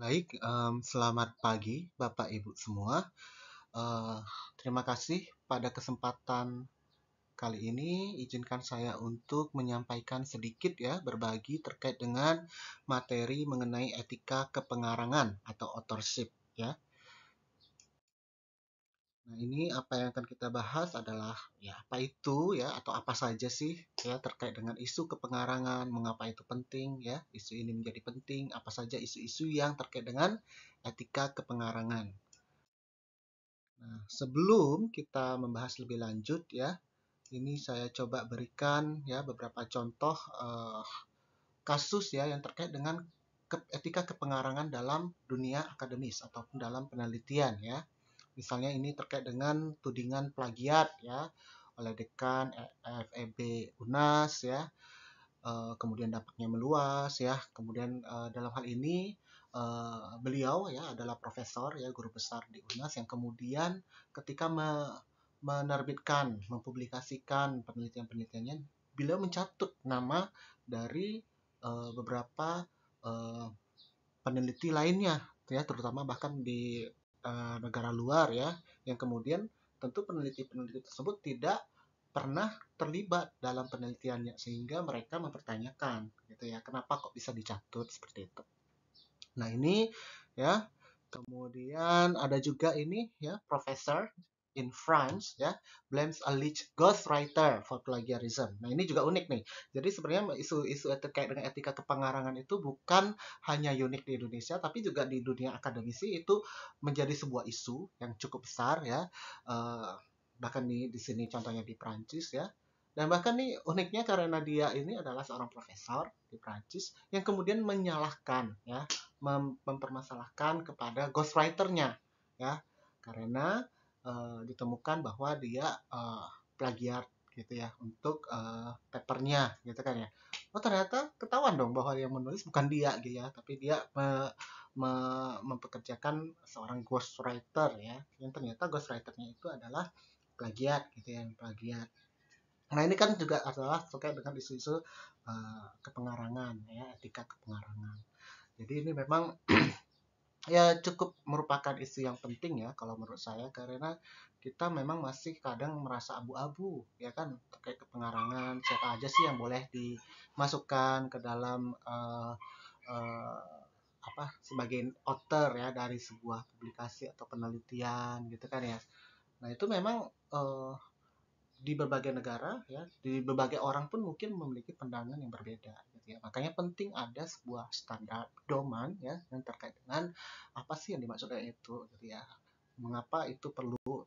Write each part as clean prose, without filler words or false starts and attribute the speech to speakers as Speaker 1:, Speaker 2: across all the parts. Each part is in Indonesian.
Speaker 1: Baik, selamat pagi Bapak Ibu semua. Eh, Terima kasih pada kesempatan kali ini. Izinkan saya untuk menyampaikan sedikit ya, berbagi terkait dengan materi mengenai etika kepengarangan atau authorship ya. Nah, ini apa yang akan kita bahas adalah ya apa itu ya atau apa saja sih ya terkait dengan isu kepengarangan, mengapa itu penting ya, isu ini menjadi penting, apa saja isu-isu yang terkait dengan etika kepengarangan. Nah, sebelum kita membahas lebih lanjut ya, ini saya coba berikan ya beberapa contoh kasus ya yang terkait dengan etika kepengarangan dalam dunia akademis ataupun dalam penelitian ya. Misalnya ini terkait dengan tudingan plagiat ya oleh dekan FEB UNAS ya. Kemudian dampaknya meluas ya. Kemudian dalam hal ini beliau ya adalah profesor ya guru besar di UNAS yang kemudian ketika menerbitkan, mempublikasikan penelitian-penelitiannya, beliau mencatut nama dari beberapa uh, peneliti lainnya ya, terutama bahkan di negara luar ya, yang kemudian tentu peneliti-peneliti tersebut tidak pernah terlibat dalam penelitiannya sehingga mereka mempertanyakan gitu ya, kenapa kok bisa dicatut seperti itu. Nah, ini ya. Kemudian ada juga ini ya, professor in France ya blames alleged ghostwriter for plagiarism. Nah, ini juga unik nih. Jadi sebenarnya isu-isu terkait dengan etika kepengarangan itu bukan hanya unik di Indonesia, tapi juga di dunia akademisi itu menjadi sebuah isu yang cukup besar ya. Eh, Bahkan di sini contohnya di Prancis ya. Dan bahkan nih uniknya karena dia ini adalah seorang profesor di Prancis yang kemudian menyalahkan ya, mempermasalahkan kepada ghostwriter-nya ya, karena ditemukan bahwa dia plagiat gitu ya untuk papernya gitu kan ya. Oh, ternyata ketahuan dong bahwa yang menulis bukan dia gitu ya, tapi dia mempekerjakan seorang ghostwriter ya, yang ternyata ghostwriter-nya itu adalah plagiat gitu ya, plagiat. Nah, ini kan juga adalah terkait dengan isu-isu kepengarangan ya, etika kepengarangan. Jadi ini memang ya cukup merupakan isu yang penting ya kalau menurut saya, karena kita memang masih kadang merasa abu-abu ya kan terkait kepengarangan, siapa aja sih yang boleh dimasukkan ke dalam uh, apa sebagai author ya dari sebuah publikasi atau penelitian gitu kan ya. Nah, itu memang uh, di berbagai negara ya, di berbagai orang pun mungkin memiliki pandangan yang berbeda gitu ya. Makanya penting ada sebuah standar pedoman ya yang terkait dengan apa sih yang dimaksud dengan itu gitu ya. Mengapa itu perlu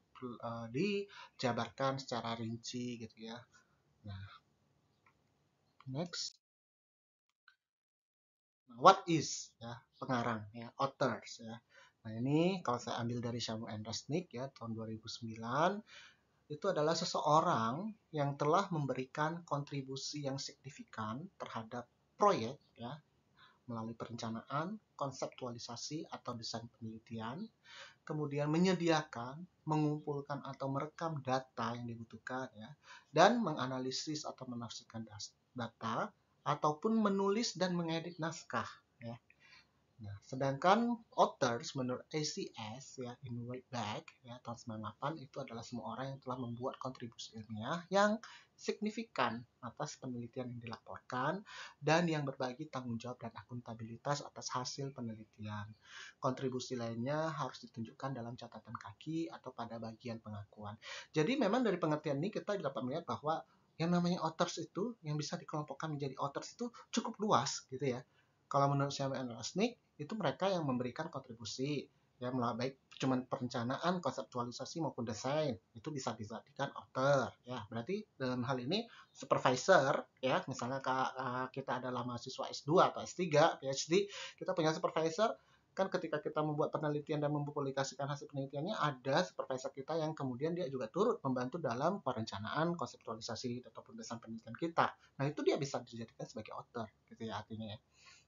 Speaker 1: dijabarkan secara rinci gitu ya. Nah, next. Nah, what is ya pengarang ya, authors ya. Nah, ini kalau saya ambil dari Samuel Resnick ya tahun 2009, itu adalah seseorang yang telah memberikan kontribusi yang signifikan terhadap proyek ya melalui perencanaan, konseptualisasi atau desain penelitian, kemudian menyediakan, mengumpulkan atau merekam data yang dibutuhkan ya, dan menganalisis atau menafsirkan data ataupun menulis dan mengedit naskah ya. Nah, sedangkan authors menurut ACS ya in Whiteback ya tahun 98 itu adalah semua orang yang telah membuat kontribusi ilmiah yang signifikan atas penelitian yang dilaporkan dan yang berbagi tanggung jawab dan akuntabilitas atas hasil penelitian. Kontribusi lainnya harus ditunjukkan dalam catatan kaki atau pada bagian pengakuan. Jadi memang dari pengertian ini kita dapat melihat bahwa yang namanya authors itu yang bisa dikelompokkan menjadi authors itu cukup luas gitu ya. Kalau menurut Samuel Resnick itu mereka yang memberikan kontribusi ya melalui baik cuman perencanaan, konseptualisasi maupun desain itu bisa dijadikan author ya. Berarti dalam hal ini supervisor ya, misalnya kita adalah mahasiswa S2 atau S3, PhD, kita punya supervisor kan ketika kita membuat penelitian dan mempublikasikan hasil penelitiannya ada supervisor kita yang kemudian dia juga turut membantu dalam perencanaan, konseptualisasi ataupun desain penelitian kita. Nah, itu dia bisa dijadikan sebagai author gitu ya artinya ya.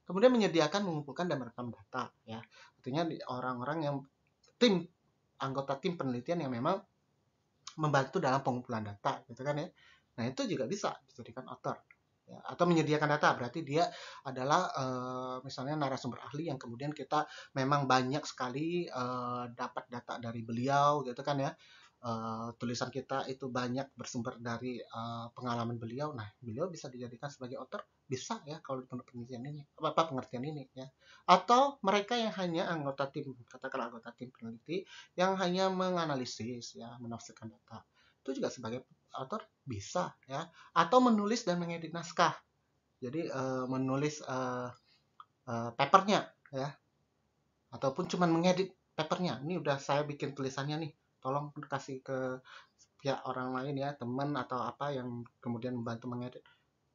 Speaker 1: Kemudian menyediakan, mengumpulkan dan merekam data ya. Artinya orang-orang yang anggota tim penelitian yang memang membantu dalam pengumpulan data gitu kan ya. Nah, itu juga bisa dijadikan author. ya, atau menyediakan data berarti dia adalah misalnya narasumber ahli yang kemudian kita memang banyak sekali dapat data dari beliau gitu kan ya. Tulisan kita itu banyak bersumber dari pengalaman beliau. Nah, beliau bisa dijadikan sebagai author, bisa ya kalau menurut penelitian ini, pengertian ini ya. Atau mereka yang hanya anggota tim, katakanlah anggota tim peneliti yang hanya menganalisis ya, menafsirkan data. Itu juga sebagai author bisa ya. Atau menulis dan mengedit naskah. Jadi menulis papernya ya, ataupun cuma mengedit papernya. Ini udah saya bikin tulisannya nih, tolong kasih ke pihak orang lain ya, teman atau apa yang kemudian membantu mengedit.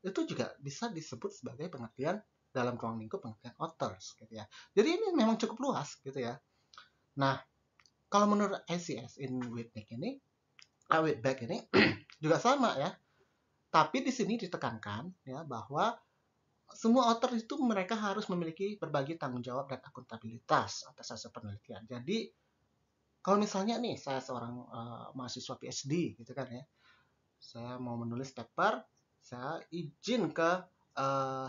Speaker 1: Itu juga bisa disebut sebagai pengertian dalam ruang lingkup pengertian authors gitu ya. Jadi ini memang cukup luas gitu ya. Nah, kalau menurut ICS in Whitbeck ini, juga sama ya. Tapi di sini ditekankan ya bahwa semua author itu mereka harus memiliki berbagai tanggung jawab dan akuntabilitas atas hasil penelitian. Jadi kalau misalnya nih saya seorang mahasiswa PhD gitu kan ya, saya mau menulis paper, saya izin ke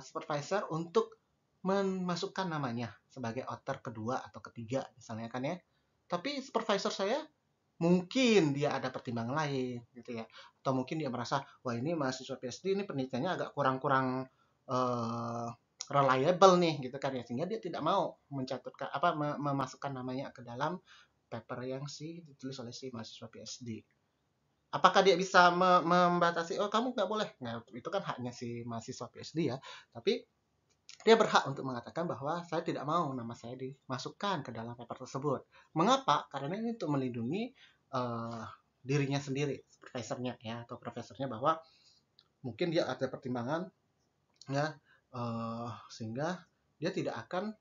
Speaker 1: supervisor untuk memasukkan namanya sebagai author kedua atau ketiga misalnya kan ya. Tapi supervisor saya mungkin dia ada pertimbangan lain gitu ya, atau mungkin dia merasa wah ini mahasiswa PhD ini penelitiannya agak kurang reliable nih gitu kan ya, sehingga dia tidak mau mencatatkan memasukkan namanya ke dalam paper yang ditulis oleh si mahasiswa PhD. Apakah dia bisa membatasi oh kamu nggak boleh, nah itu kan haknya si mahasiswa PhD ya, tapi dia berhak untuk mengatakan bahwa saya tidak mau nama saya dimasukkan ke dalam paper tersebut. Mengapa? Karena ini untuk melindungi dirinya sendiri, supervisornya ya atau profesornya, bahwa mungkin dia ada pertimbangan ya sehingga dia tidak akan,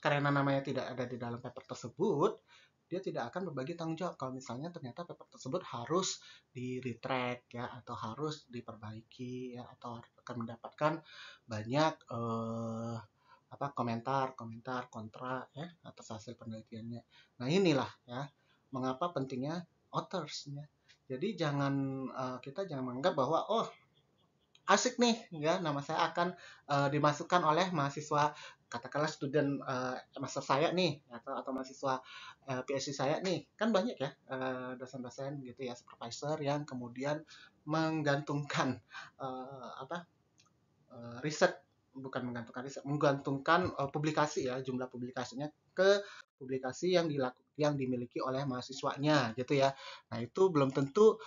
Speaker 1: karena namanya tidak ada di dalam paper tersebut, dia tidak akan berbagi tanggung jawab kalau misalnya ternyata paper tersebut harus di-retract ya atau harus diperbaiki ya atau akan mendapatkan banyak komentar kontra ya atas hasil penelitiannya. Nah inilah ya mengapa pentingnya authors ya. Jadi kita jangan menganggap bahwa oh asik nih ya nama saya akan dimasukkan oleh mahasiswa, katakanlah student master saya nih atau mahasiswa PhD saya nih, kan banyak ya dosen-dosen gitu ya, supervisor yang kemudian menggantungkan riset, bukan menggantungkan riset, menggantungkan publikasi ya, jumlah publikasinya ke publikasi yang dimiliki oleh mahasiswanya gitu ya. Nah itu belum tentu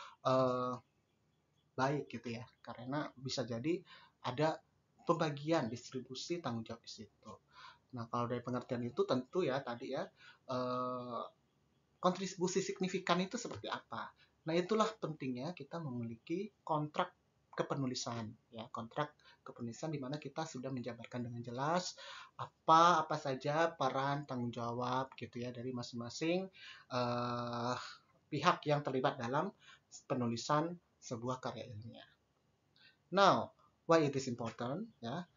Speaker 1: baik gitu ya, karena bisa jadi ada pembagian distribusi tanggung jawab di situ. Nah kalau dari pengertian itu tentu ya tadi ya kontribusi signifikan itu seperti apa. Nah itulah pentingnya kita memiliki kontrak kepenulisan ya, kontrak kepenulisan di mana kita sudah menjabarkan dengan jelas apa saja peran tanggung jawab gitu ya dari masing-masing pihak yang terlibat dalam penulisan sebuah karya ilmiah. Now, why it is important ya?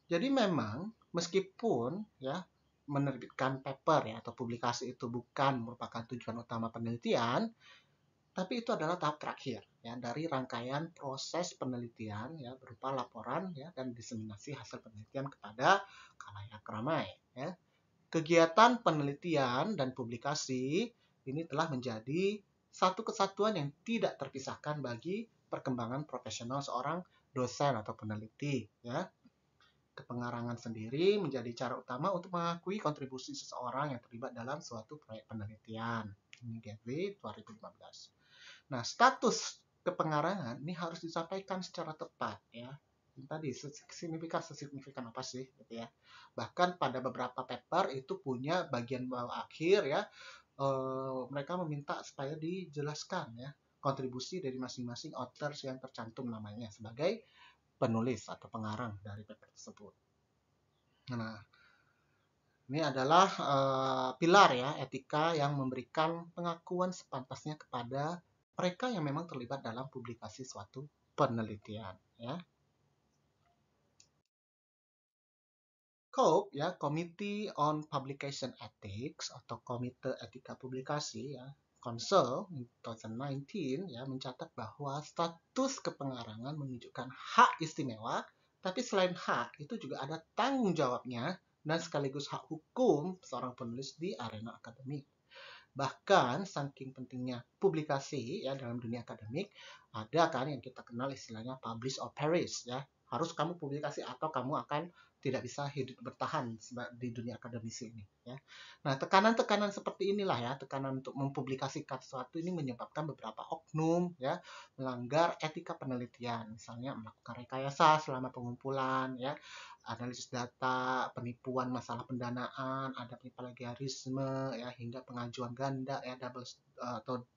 Speaker 1: Jadi memang meskipun ya menerbitkan paper ya atau publikasi itu bukan merupakan tujuan utama penelitian, tapi itu adalah tahap terakhir ya dari rangkaian proses penelitian ya berupa laporan ya dan diseminasi hasil penelitian kepada khalayak ramai ya. Kegiatan penelitian dan publikasi ini telah menjadi satu kesatuan yang tidak terpisahkan bagi perkembangan profesional seorang dosen atau peneliti ya. Kepengarangan sendiri menjadi cara utama untuk mengakui kontribusi seseorang yang terlibat dalam suatu proyek penelitian. Ini Gateway 2015. Nah, status kepengarangan ini harus disampaikan secara tepat ya. Tadi signifikan apa sih gitu ya. Bahkan pada beberapa paper itu punya bagian bawah akhir ya. Mereka meminta supaya dijelaskan ya kontribusi dari masing-masing authors yang tercantum namanya sebagai penulis atau pengarang dari paper tersebut. Nah, ini adalah pilar ya etika yang memberikan pengakuan sepantasnya kepada mereka yang memang terlibat dalam publikasi suatu penelitian ya. COPE ya, Committee on Publication Ethics atau Komite Etika Publikasi ya, Council 2019 ya mencatat bahwa status kepengarangan menunjukkan hak istimewa Tapi selain hak, itu juga ada tanggung jawabnya dan sekaligus hak hukum seorang penulis di arena akademik. Bahkan saking pentingnya publikasi ya dalam dunia akademik, ada kan yang kita kenal istilahnya publish or perish ya. Harus kamu publikasi atau kamu akan tidak bisa hidup bertahan di dunia akademisi ini ya. Nah, tekanan-tekanan seperti inilah ya, tekanan untuk mempublikasikan sesuatu ini menyebabkan beberapa oknum ya melanggar etika penelitian, misalnya melakukan rekayasa selama pengumpulan ya, analisis data, penipuan masalah pendanaan, ada plagiarisme ya hingga pengajuan ganda ya double atau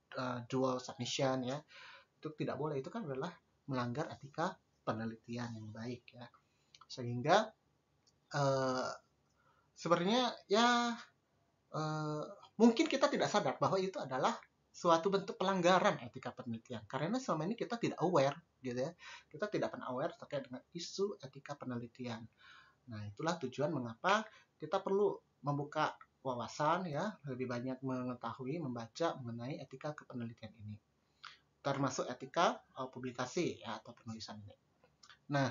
Speaker 1: dual submission ya. Itu tidak boleh, itu kan adalah melanggar etika penelitian yang baik ya. Sehingga uh, sebenarnya ya uh, mungkin kita tidak sadar bahwa itu adalah suatu bentuk pelanggaran etika penelitian karena selama ini kita tidak aware gitu ya, kita tidak pernah aware terkait dengan isu etika penelitian. Nah, itulah tujuan mengapa kita perlu membuka wawasan ya, lebih banyak mengetahui, membaca mengenai etika kepenelitian ini. Termasuk etika publikasi ya atau penulisan ini. Nah,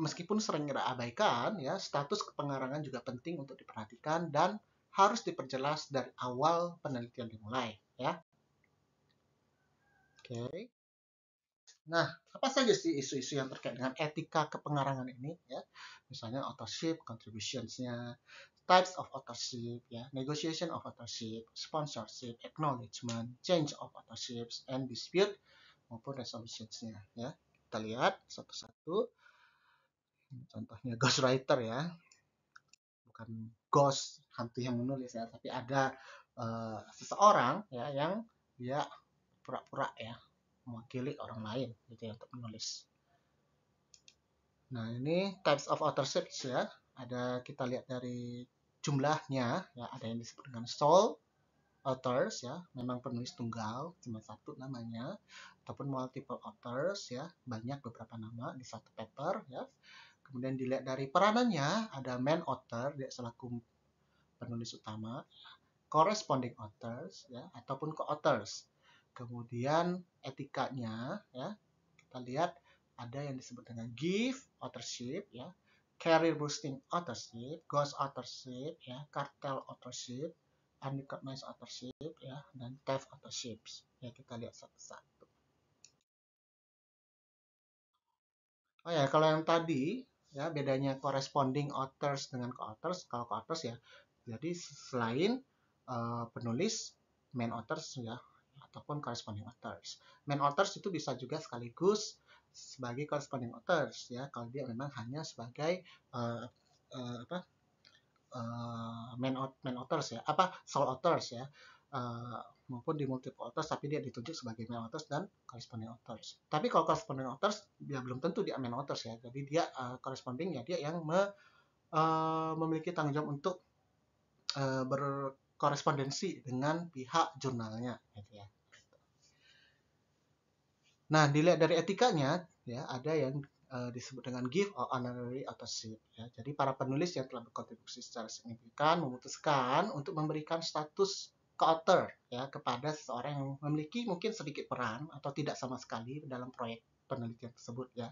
Speaker 1: meskipun sering terabaikan ya, status kepengarangan juga penting untuk diperhatikan dan harus diperjelas dari awal penelitian dimulai ya. Oke. Nah, apa saja sih isu-isu yang terkait dengan etika kepengarangan ini ya? Misalnya authorship, contributions-nya, types of authorship, ya, negotiation of authorship, sponsorship, acknowledgement, change of authorship, and dispute maupun resolutions-nya ya. Kita lihat satu-satu. Contohnya ghostwriter ya, bukan ghost hantu yang menulis ya, tapi ada seseorang ya yang dia pura-pura ya mewakili orang lain gitu ya untuk menulis. Nah, ini types of authorship ya. Ada kita lihat dari jumlahnya ya, ada yang disebut dengan sole authors ya, memang penulis tunggal, cuma satu namanya, ataupun multiple authors ya, banyak beberapa nama di satu paper ya. Kemudian dilihat dari peranannya, ada main author dia selaku penulis utama, corresponding authors ya, ataupun co-authors. Kemudian etikanya ya, kita lihat ada yang disebut dengan gift authorship ya, career boosting authorship, ghost authorship ya, cartel authorship, unrecognized authorship ya, dan theft authorship. Ya, kita lihat satu-satu. Oh ya, kalau yang tadi ya bedanya corresponding authors dengan co-authors, kalau co-authors ya, jadi selain penulis, main authors ya, ataupun corresponding authors. Main authors itu bisa juga sekaligus sebagai corresponding authors ya, kalau dia memang hanya sebagai uh, apa main authors ya, apa sole authors ya, maupun di multiple authors tapi dia ditunjuk sebagai main authors dan corresponding authors. Tapi kalau corresponding authors dia belum tentu dia main authors ya, jadi dia corresponding ya dia yang memiliki tanggung jawab untuk berkorespondensi dengan pihak jurnalnya gitu ya. Nah, dilihat dari etikanya ya ada yang disebut dengan gift or honorary authorship ya. Jadi para penulis yang telah berkontribusi secara signifikan memutuskan untuk memberikan status co-author ya kepada seseorang yang memiliki mungkin sedikit peran atau tidak sama sekali dalam proyek penelitian tersebut ya.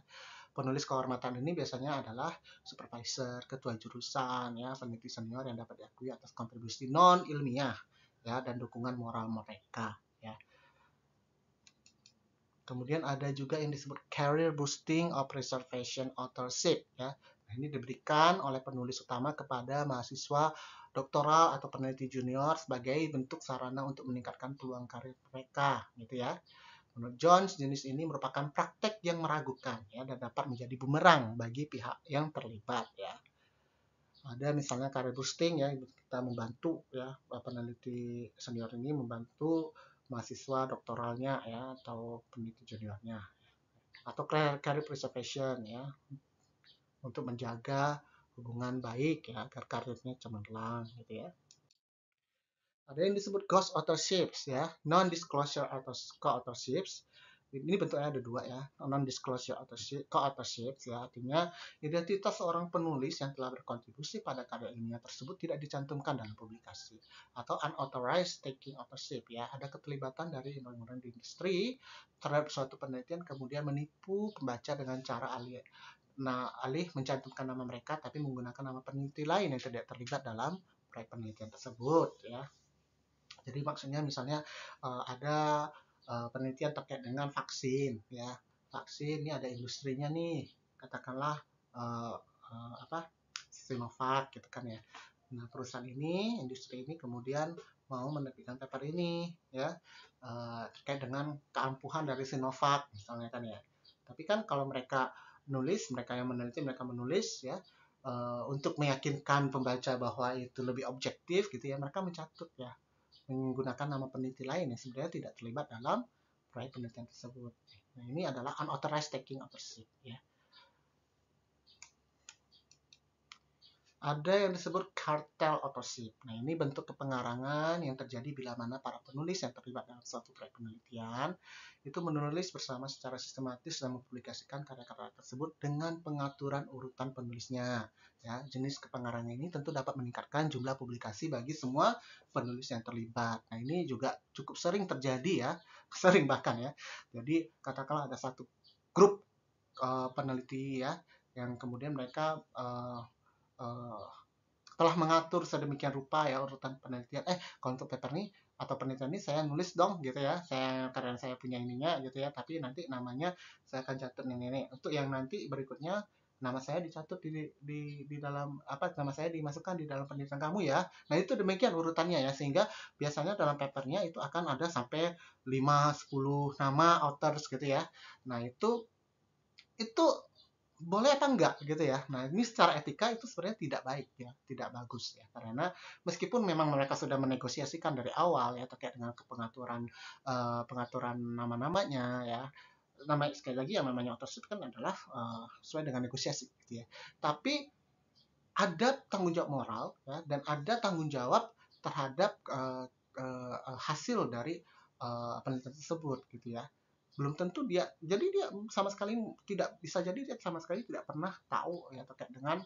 Speaker 1: Penulis kehormatan ini biasanya adalah supervisor, ketua jurusan ya, peneliti senior yang dapat diakui atas kontribusi non ilmiah ya dan dukungan moral mereka ya. Kemudian ada juga yang disebut career boosting or preservation authorship ya. Nah, ini diberikan oleh penulis utama kepada mahasiswa doktoral atau peneliti junior sebagai bentuk sarana untuk meningkatkan peluang karir mereka gitu ya. Menurut Jones, jenis ini merupakan praktek yang meragukan ya dan dapat menjadi bumerang bagi pihak yang terlibat ya. Ada misalnya career boosting ya, kita membantu ya peneliti senior ini membantu mahasiswa doktoralnya ya atau peneliti juniornya, atau career preservation ya untuk menjaga hubungan baik ya agar karirnya cemerlang gitu ya. Ada yang disebut ghost authorships ya, non disclosure co-authorships. Ini bentuknya ada dua ya, non-disclosure co-authorship ya, artinya identitas seorang penulis yang telah berkontribusi pada karya ilmiah tersebut tidak dicantumkan dalam publikasi. Atau unauthorized taking authorship ya, ada keterlibatan dari orang-orang di industri terhadap suatu penelitian kemudian menipu pembaca dengan cara alih mencantumkan nama mereka tapi menggunakan nama peneliti lain yang tidak terlibat dalam proyek penelitian tersebut ya. Jadi maksudnya misalnya ada penelitian terkait dengan vaksin ya. Vaksin ini ada industrinya nih, katakanlah Sinovac gitu kan ya. Nah, perusahaan ini, industri ini kemudian mau menerbitkan paper ini ya terkait dengan keampuhan dari Sinovac misalnya kan ya. Tapi kan kalau mereka yang meneliti, mereka menulis ya untuk meyakinkan pembaca bahwa itu lebih objektif gitu ya, mereka mencatut ya menggunakan nama peneliti lain yang sebenarnya tidak terlibat dalam proyek penelitian tersebut. Nah, ini adalah unauthorized taking authorship ya. Ada yang disebut cartel authorship. Nah, ini bentuk kepengarangan yang terjadi bila mana para penulis yang terlibat dalam suatu proyek penelitian itu menulis bersama secara sistematis dan mempublikasikan karya-karya tersebut dengan pengaturan urutan penulisnya. Ya, jenis kepengarangan ini tentu dapat meningkatkan jumlah publikasi bagi semua penulis yang terlibat. Nah, ini juga cukup sering terjadi ya, sering bahkan ya. Jadi, katakanlah ada satu grup peneliti ya, yang kemudian mereka telah mengatur sedemikian rupa ya urutan penelitian. Kalau untuk paper nih atau penelitian ini saya nulis dong gitu ya. Karena saya punya ininya gitu ya. Tapi nanti namanya saya akan catat ini. Untuk yang nanti berikutnya nama saya dicatut di dalam nama saya dimasukkan di dalam penelitian kamu ya. Nah, itu demikian urutannya ya, sehingga biasanya dalam papernya itu akan ada sampai 5-10 nama authors gitu ya. Nah, itu boleh apa enggak gitu ya. Nah, ini secara etika itu sebenarnya tidak baik ya, tidak bagus ya. Karena meskipun memang mereka sudah menegosiasikan dari awal ya terkait dengan pengaturan nama-namanya ya. Sekali lagi yang namanya authorship kan adalah sesuai dengan negosiasi gitu ya. Tapi ada tanggung jawab moral ya, dan ada tanggung jawab terhadap hasil dari penelitian tersebut gitu ya. Belum tentu dia sama sekali tidak bisa, jadi dia sama sekali tidak pernah tahu ya terkait dengan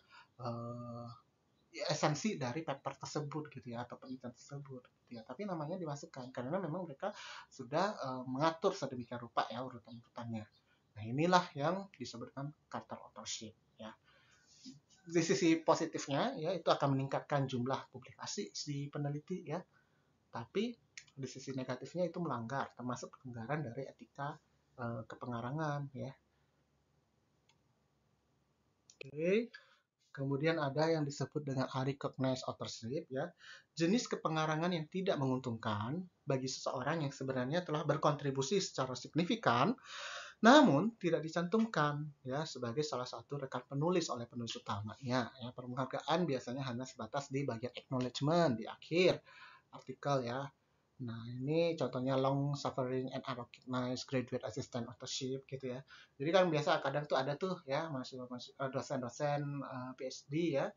Speaker 1: esensi dari paper tersebut gitu ya, atau penelitian tersebut gitu ya, tapi namanya dimasukkan karena memang mereka sudah mengatur sedemikian rupa ya urutan-urutannya. Nah, inilah yang disebutkan cartel authorship ya. Di sisi positifnya ya, itu akan meningkatkan jumlah publikasi si peneliti ya, tapi di sisi negatifnya itu melanggar, termasuk pelanggaran dari etika kepengarangan ya. Oke. Kemudian ada yang disebut dengan unrecognized authorship ya. Jenis kepengarangan yang tidak menguntungkan bagi seseorang yang sebenarnya telah berkontribusi secara signifikan namun tidak dicantumkan ya sebagai salah satu rekan penulis oleh penulis utamanya ya. Penghargaan biasanya hanya sebatas di bagian acknowledgement di akhir artikel ya. Nah, ini contohnya long suffering and unrecognized graduate assistant authorship gitu ya. Jadi kan biasa kadang tuh ada tuh ya dosen-dosen PhD ya,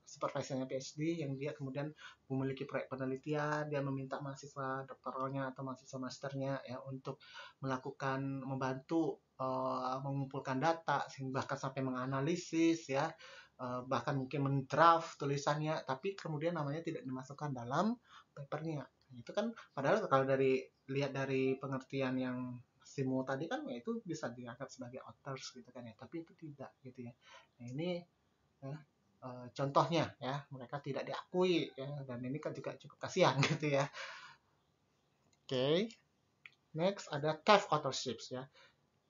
Speaker 1: supervisornya PhD yang dia kemudian memiliki proyek penelitian, dia meminta mahasiswa doktoralnya atau mahasiswa masternya ya untuk membantu mengumpulkan data, bahkan sampai menganalisis ya, bahkan mungkin mendraft tulisannya, tapi kemudian namanya tidak dimasukkan dalam papernya. Itu kan padahal kalau lihat dari pengertian yang Simo tadi kan ya itu bisa dianggap sebagai authors gitu kan ya, tapi itu tidak gitu ya. Nah, ini ya, contohnya ya, mereka tidak diakui ya, dan ini kan juga cukup kasihan gitu ya. Oke. Next ada theft authorships ya,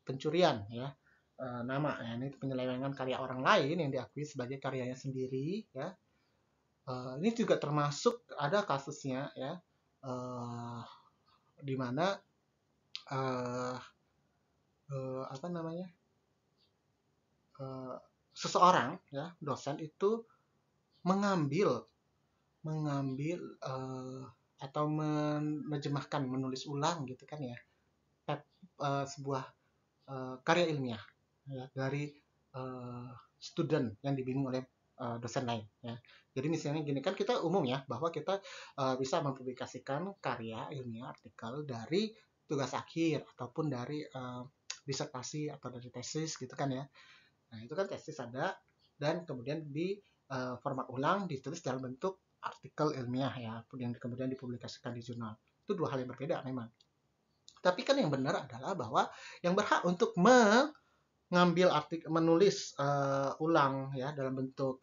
Speaker 1: pencurian ya. Nama ya, ini penyelewengan karya orang lain yang diakui sebagai karyanya sendiri ya. Ini juga termasuk ada kasusnya ya, di mana seseorang ya, dosen itu mengambil atau menerjemahkan, menulis ulang gitu kan ya, sebuah karya ilmiah ya, dari student yang dibimbing oleh dosen lain ya. Jadi misalnya gini kan, kita umum ya bahwa kita bisa mempublikasikan karya ilmiah artikel dari tugas akhir ataupun dari disertasi atau dari tesis gitu kan ya. Nah, itu kan tesis ada, dan kemudian di format ulang ditulis dalam bentuk artikel ilmiah ya, yang kemudian dipublikasikan di jurnal. Itu dua hal yang berbeda memang. Tapi kan yang benar adalah bahwa yang berhak untuk mengambil artikel, menulis ulang ya dalam bentuk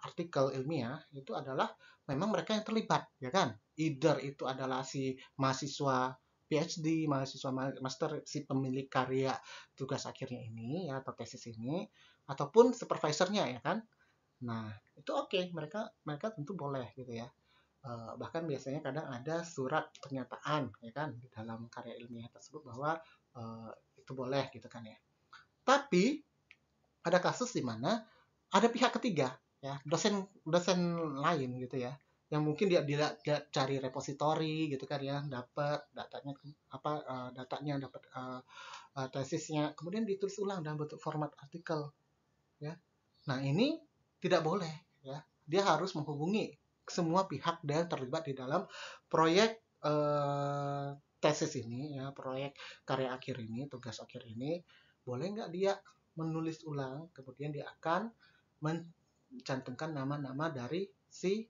Speaker 1: artikel ilmiah itu adalah memang mereka yang terlibat, ya kan? Either itu adalah si mahasiswa PhD, mahasiswa master, si pemilik karya tugas akhirnya ini ya atau tesis ini, ataupun supervisornya, ya kan? Nah, itu oke, mereka tentu boleh gitu ya. Bahkan biasanya kadang ada surat pernyataan ya kan di dalam karya ilmiah tersebut bahwa itu boleh gitu kan ya. Tapi ada kasus di mana ada pihak ketiga ya, dosen lain gitu ya, yang mungkin dia cari repositori gitu kan ya, dapat datanya dapat tesisnya, kemudian ditulis ulang dalam bentuk format artikel ya. Nah, ini tidak boleh ya. Dia harus menghubungi semua pihak dan terlibat di dalam proyek tesis ini ya, proyek karya akhir ini, tugas akhir ini. Boleh nggak dia menulis ulang, kemudian dia akan mencantumkan nama-nama dari si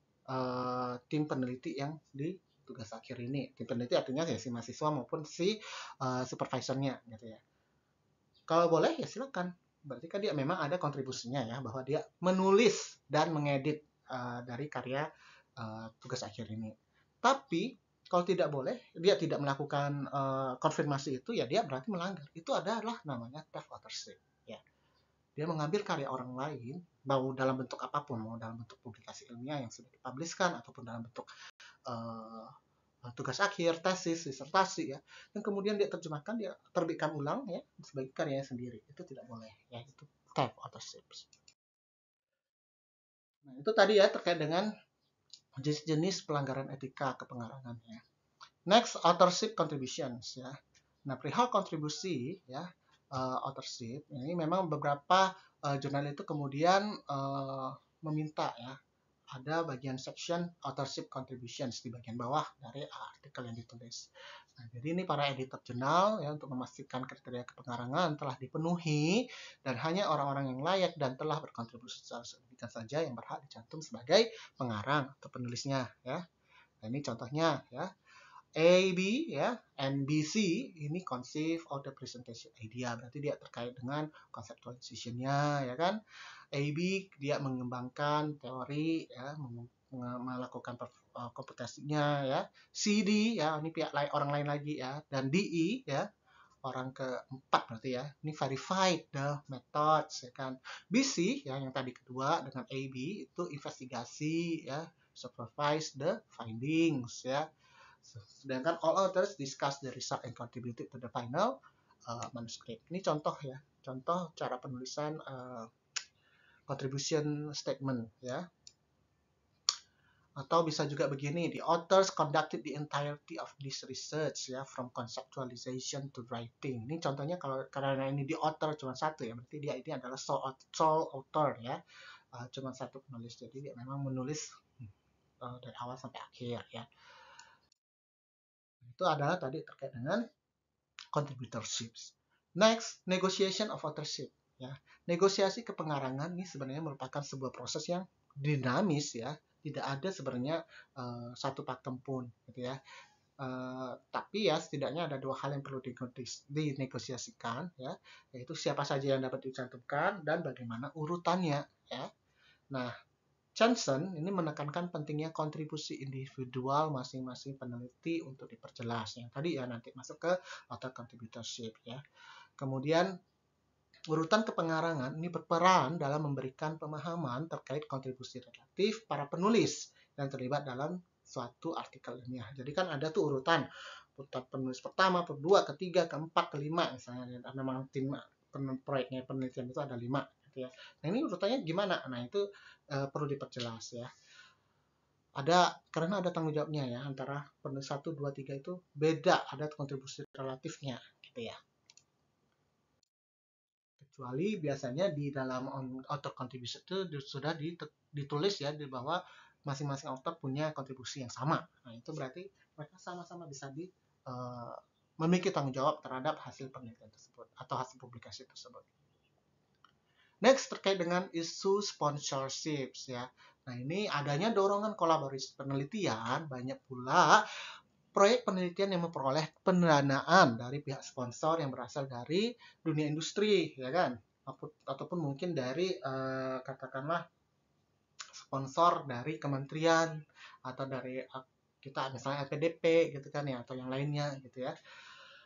Speaker 1: tim peneliti yang di tugas akhir ini. Tim peneliti artinya ya si mahasiswa maupun si supervisornya gitu ya. Kalau boleh ya silakan. Berarti kan dia memang ada kontribusinya ya, bahwa dia menulis dan mengedit dari karya tugas akhir ini. Tapi kalau tidak boleh, dia tidak melakukan konfirmasi itu, ya dia berarti melanggar. Itu adalah namanya theft authorship. Ya. Dia mengambil karya orang lain, mau dalam bentuk apapun, mau dalam bentuk publikasi ilmiah yang sudah dipubliskan, ataupun dalam bentuk tugas akhir, tesis, disertasi ya, dan kemudian dia terjemahkan, dia terbitkan ulang ya sebagai karyanya sendiri. Itu tidak boleh ya, itu theft authorship. Nah, itu tadi ya terkait dengan jenis-jenis pelanggaran etika kepengarangan ya. Next, authorship contributions ya. Nah, perihal kontribusi ya, authorship ini memang beberapa jurnal itu kemudian meminta ya, ada bagian section authorship contributions di bagian bawah dari artikel yang ditulis. Nah, jadi ini para editor jurnal ya, untuk memastikan kriteria kepengarangan telah dipenuhi dan hanya orang-orang yang layak dan telah berkontribusi secara signifikan saja yang berhak dicantum sebagai pengarang atau penulisnya ya. Nah, ini contohnya ya. A, B ya, and B, C ini conceive of the presentation idea, berarti dia terkait dengan conceptualization-nya ya kan. A, B dia mengembangkan teori ya, melakukan komputasinya ya. C, D ya, ini pihak lain, orang lain lagi ya, dan D, E ya, orang keempat berarti ya, ini verified the methods ya kan. B, C ya, yang tadi kedua dengan A, B itu investigasi ya, supervise the findings ya. Sedangkan all authors discuss the result and contributed to the final manuscript. Ini contoh ya, contoh cara penulisan contribution statement ya. Atau bisa juga begini, the authors conducted the entirety of this research ya, from conceptualization to writing. Ini contohnya kalau karena ini the author cuma satu ya, berarti dia ini adalah sole author ya, cuma satu penulis. Jadi dia memang menulis dari awal sampai akhir ya. Itu adalah tadi terkait dengan contributorships. Next, negotiation of authorship. Ya, negosiasi kepengarangan ini sebenarnya merupakan sebuah proses yang dinamis ya. Tidak ada sebenarnya satu pakem pun, gitu ya. Tapi ya setidaknya ada dua hal yang perlu dinegosiasikan ya, yaitu siapa saja yang dapat dicantumkan dan bagaimana urutannya ya. Nah, Johnson ini menekankan pentingnya kontribusi individual masing-masing peneliti untuk diperjelas. Yang tadi ya nanti masuk ke author contributorship ya. Kemudian urutan kepengarangan ini berperan dalam memberikan pemahaman terkait kontribusi relatif para penulis yang terlibat dalam suatu artikel ilmiah. Jadi kan ada tuh urutan penulis pertama, kedua, ketiga, keempat, kelima misalnya. Memang tim proyeknya penelitian itu ada 5. Ya. Nah, ini urutannya gimana? Nah, itu perlu diperjelas ya. Karena ada tanggung jawabnya ya, antara penulis 1, 2, 3 itu beda, ada kontribusi relatifnya gitu ya. Kecuali biasanya di dalam author contribution itu sudah ditulis ya, di bahwa masing-masing author punya kontribusi yang sama. Nah, itu berarti mereka sama-sama bisa memiliki tanggung jawab terhadap hasil penelitian tersebut atau hasil publikasi tersebut. Next, terkait dengan isu sponsorships ya. Nah, ini adanya dorongan kolaborasi penelitian, banyak pula proyek penelitian yang memperoleh pendanaan dari pihak sponsor yang berasal dari dunia industri, ya kan? Ataupun mungkin dari katakanlah sponsor dari kementerian atau dari kita misalnya LPDP gitu kan ya, atau yang lainnya gitu ya.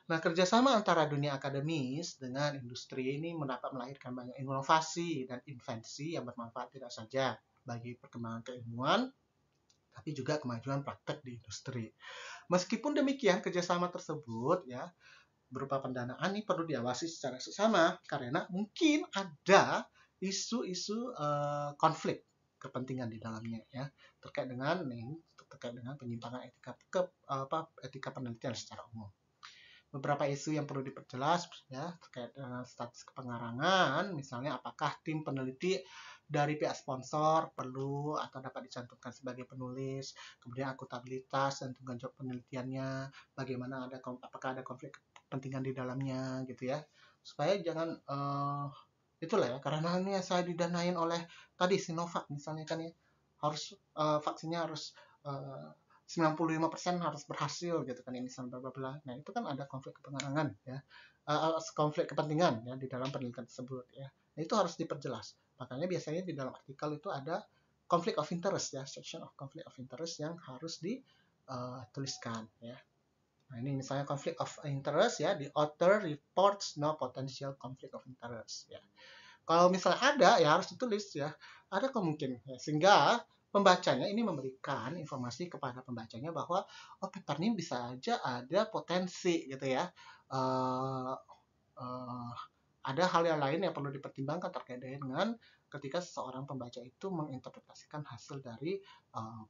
Speaker 1: Nah, kerjasama antara dunia akademis dengan industri ini mendapat melahirkan banyak inovasi dan invensi yang bermanfaat tidak saja bagi perkembangan keilmuan, tapi juga kemajuan praktek di industri. Meskipun demikian, kerjasama tersebut ya berupa pendanaan ini perlu diawasi secara seksama karena mungkin ada isu-isu konflik kepentingan di dalamnya ya terkait dengan penyimpangan etika penelitian secara umum. Beberapa isu yang perlu diperjelas ya terkait dengan status kepengarangan, misalnya apakah tim peneliti dari pihak sponsor perlu atau dapat dicantumkan sebagai penulis, kemudian akuntabilitas dan tanggung jawab penelitiannya, bagaimana apakah ada konflik kepentingan di dalamnya gitu ya, supaya jangan itulah ya, karena ini saya didanain oleh tadi Sinovac misalnya kan ya, harus vaksinnya harus 95% harus berhasil gitu kan ini sampai bla bla. Nah, itu kan ada konflik kepentingan ya. Konflik kepentingan ya di dalam penelitian tersebut ya. Nah, itu harus diperjelas. Makanya biasanya di dalam artikel itu ada conflict of interest ya, section of conflict of interest yang harus dituliskan ya. Nah, ini misalnya conflict of interest ya, the author reports no potential conflict of interest ya. Kalau misalnya ada ya harus ditulis ya. Ada kemungkinan ya, sehingga pembacanya ini memberikan informasi kepada pembacanya bahwa oh paper ini bisa aja ada potensi gitu ya. Uh, uh, ada hal yang lain yang perlu dipertimbangkan terkait dengan ketika seseorang pembaca itu menginterpretasikan hasil dari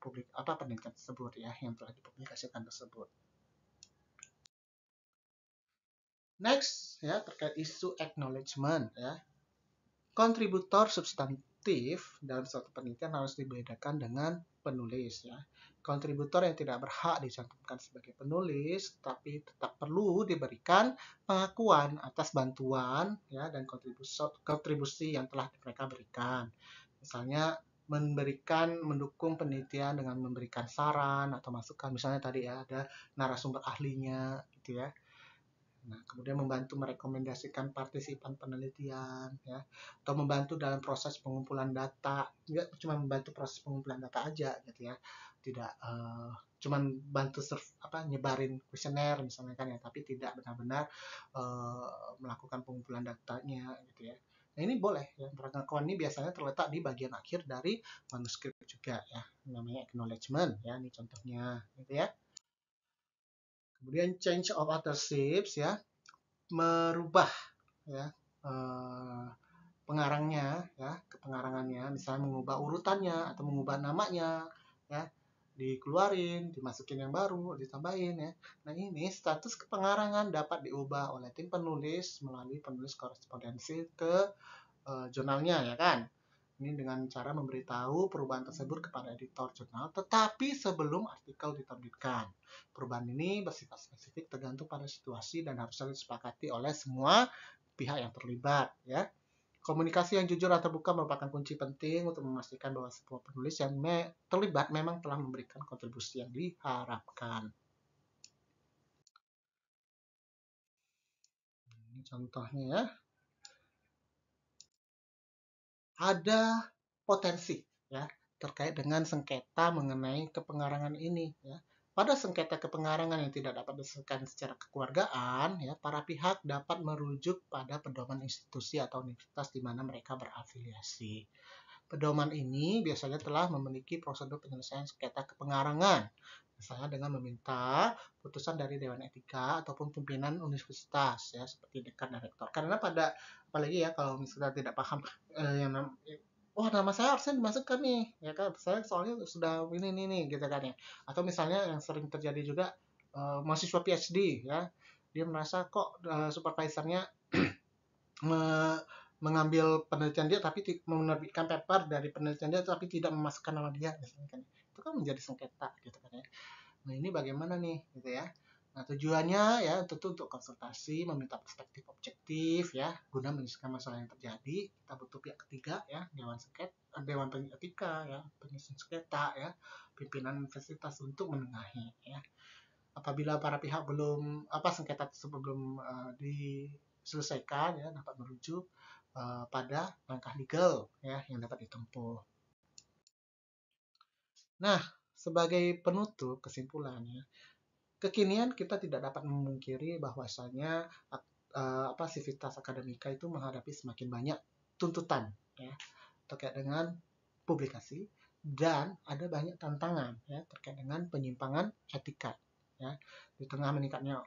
Speaker 1: penelitian tersebut ya yang telah dipublikasikan tersebut. Next ya terkait isu acknowledgement ya. Kontributor substantif dalam suatu penelitian harus dibedakan dengan penulis ya. Kontributor yang tidak berhak dicantumkan sebagai penulis, tapi tetap perlu diberikan pengakuan atas bantuan ya dan kontribusi yang telah mereka berikan. Misalnya mendukung penelitian dengan memberikan saran atau masukan, misalnya tadi ya ada narasumber ahlinya gitu ya. Nah, kemudian membantu merekomendasikan partisipan penelitian, ya, atau membantu dalam proses pengumpulan data. Nggak cuma membantu proses pengumpulan data aja, gitu ya. Tidak cuma bantu nyebarin kuesioner misalnya kan ya, tapi tidak benar-benar melakukan pengumpulan datanya, gitu ya. Nah, ini boleh ya. Pengakuan ini biasanya terletak di bagian akhir dari manuskrip juga ya, namanya acknowledgement ya, ini contohnya, gitu ya. Kemudian change of authorships ya, merubah ya pengarangnya ya ke pengarangannya, misalnya mengubah urutannya atau mengubah namanya ya, dikeluarin, dimasukin yang baru, ditambahin ya. Nah, ini status kepengarangan dapat diubah oleh tim penulis melalui penulis korespondensi ke jurnalnya ya kan. Ini dengan cara memberitahu perubahan tersebut kepada editor jurnal, tetapi sebelum artikel diterbitkan. Perubahan ini bersifat spesifik tergantung pada situasi dan harus disepakati oleh semua pihak yang terlibat. Ya. Komunikasi yang jujur dan terbuka merupakan kunci penting untuk memastikan bahwa semua penulis yang terlibat memang telah memberikan kontribusi yang diharapkan. Ini contohnya ya. Ada potensi ya terkait dengan sengketa mengenai kepengarangan ini ya. Pada sengketa kepengarangan yang tidak dapat diselesaikan secara kekeluargaan ya, para pihak dapat merujuk pada pedoman institusi atau universitas di mana mereka berafiliasi. Pedoman ini biasanya telah memiliki prosedur penyelesaian sengketa kepengarangan, misalnya dengan meminta putusan dari Dewan Etika ataupun pimpinan universitas ya seperti dekan dan rektor. Karena apalagi ya kalau misalnya tidak paham wah nama saya harusnya dimasukkan nih ya kan, saya soalnya sudah ini gitu kan ya, atau misalnya yang sering terjadi juga mahasiswa PhD ya, dia merasa kok supervisornya mengambil penelitian dia tapi menerbitkan paper dari penelitian dia tapi tidak memasukkan nama dia misalnya kan, itu kan menjadi sengketa gitu kan ya. Nah, ini bagaimana nih gitu ya. Nah, tujuannya ya tentu untuk konsultasi, meminta perspektif objektif ya, guna menyelesaikan masalah yang terjadi. Kita butuh pihak ketiga ya, dewan etika ya, penyusun sengketa ya, pimpinan universitas untuk menengahi ya. Apabila para pihak belum sengketa tersebut belum diselesaikan ya, dapat merujuk pada langkah legal ya yang dapat ditempuh. Nah, sebagai penutup kesimpulannya, kekinian kita tidak dapat memungkiri bahwasanya sivitas akademika itu menghadapi semakin banyak tuntutan ya terkait dengan publikasi, dan ada banyak tantangan ya terkait dengan penyimpangan etika ya. Di tengah meningkatnya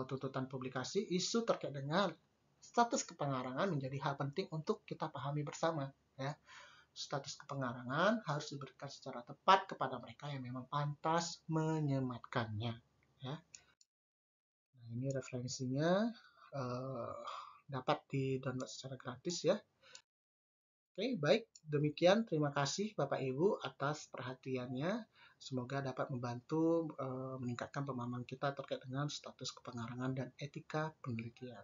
Speaker 1: tuntutan publikasi, isu terkait dengan status kepengarangan menjadi hal penting untuk kita pahami bersama ya. Status kepengarangan harus diberikan secara tepat kepada mereka yang memang pantas menyematkannya ya. Nah, ini referensinya dapat di-download secara gratis ya. Oke, baik. Demikian, terima kasih Bapak Ibu atas perhatiannya. Semoga dapat membantu meningkatkan pemahaman kita terkait dengan status kepengarangan dan etika penelitian.